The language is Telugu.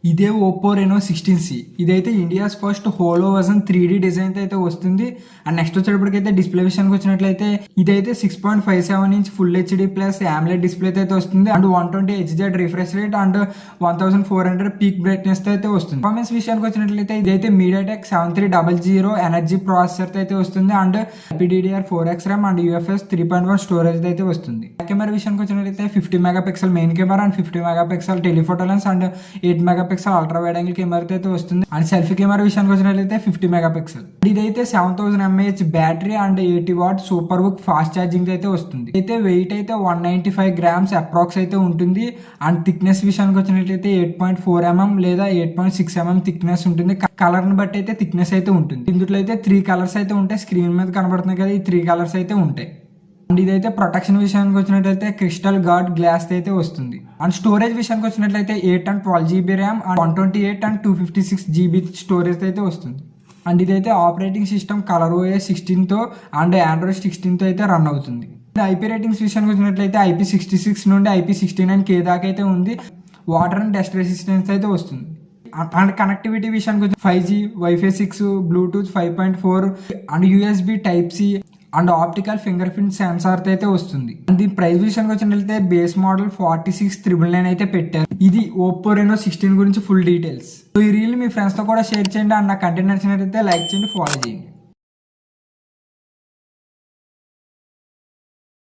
ఇదే ఓప్పో రెనో 16C. ఇదైతే India's first holo version 3D design అయితే వస్తుంది. అండ్ నెక్స్ట్ వచ్చేటప్పటికైతే డిస్ప్లే విషయానికి వచ్చినట్లయితే ఇదైతే 6.57 inch full HD plus AMOLED display అయితే వస్తుంది. And 120 HZ refresh rate and 1400 peak brightness అయితే వస్తుంది. పర్ఫార్మెన్స్ విషయానికి వచ్చినట్లయితే ఇదైతే MediaTek 7300 ఎనర్జీ ప్రాసెసర్ అయితే వస్తుంది. And LPDDR4X RAM and UFS 3.1 storage అయితే వస్తుంది. కెమెరా విషయానికి వచ్చినట్లయితే 50 megapixel main camera and 50 megapixel telephoto lens and 8 megapixel ultra wide angle camera అయితే వస్తుంది. అండ్ సెల్ఫీ కెమెరా విషయానికి వచ్చినట్లయితే 50 మెగాపిక్సెల్. ఇదైతే 7000 mAh battery and 80 what super book fast charging అయితే వస్తుంది. అయితే వెయిట్ అయితే 195 గ్రామ్స్ అప్రాక్స్ అయితే ఉంటుంది. అండ్ థిక్నెస్ విషయానికి వచ్చినట్లయితే 8.4 mm లేదా 8.6 mm థిక్నెస్ ఉంటుంది. కలర్ ని బట్టి అయితే థిక్నెస్ అయితే ఉంటుంది. ఇందులో అయితే 3 కలర్స్ అయితే ఉంటాయి. స్క్రీన్ మీద కనబడుతున్నాయి కదా, ఈ 3 కలర్స్ అయితే ఉంటాయి. అండ్ ఇదైతే ప్రొటెక్షన్ విషయానికి వచ్చినట్లయితే క్రిస్టల్ గార్డ్ గ్లాస్ అయితే వస్తుంది. అండ్ స్టోరేజ్ విషయానికి వచ్చినట్లయితే 8 and 12 GB RAM and 128 and 256 GB storage అయితే వస్తుంది. అండ్ ఇదైతే ఆపరేటింగ్ సిస్టమ్ ColorOS 16 తో అండ్ Android 16 తో అయితే రన్ అవుతుంది. IP రేటింగ్స్ విషయానికి వచ్చినట్లయితే IP66 నుండి IP69K దాకా అయితే ఉంది. వాటర్ అండ్ డస్ట్ రెసిస్టెన్స్ అయితే వస్తుంది. అండ్ కనెక్టివిటీ విషయానికి వచ్చి 5G, Wi-Fi 6, Bluetooth 5.4 and USB Type-C and optical finger print censor అయితే వస్తుంది. అండ్ దీని ప్రైస్ విషయానికి వచ్చినట్లయితే బేస్ మోడల్ 46,999 అయితే పెట్టారు. ఇది ఓప్పో రెనో 16 గురించి ఫుల్ డీటెయిల్స్. సో ఈ రీల్ మీ ఫ్రెండ్స్ తో కూడా షేర్ చేయండి. అండ్ నా కంటెంట్ నచ్చినట్లయితే లైక్ చేయండి, ఫాలో చేయండి.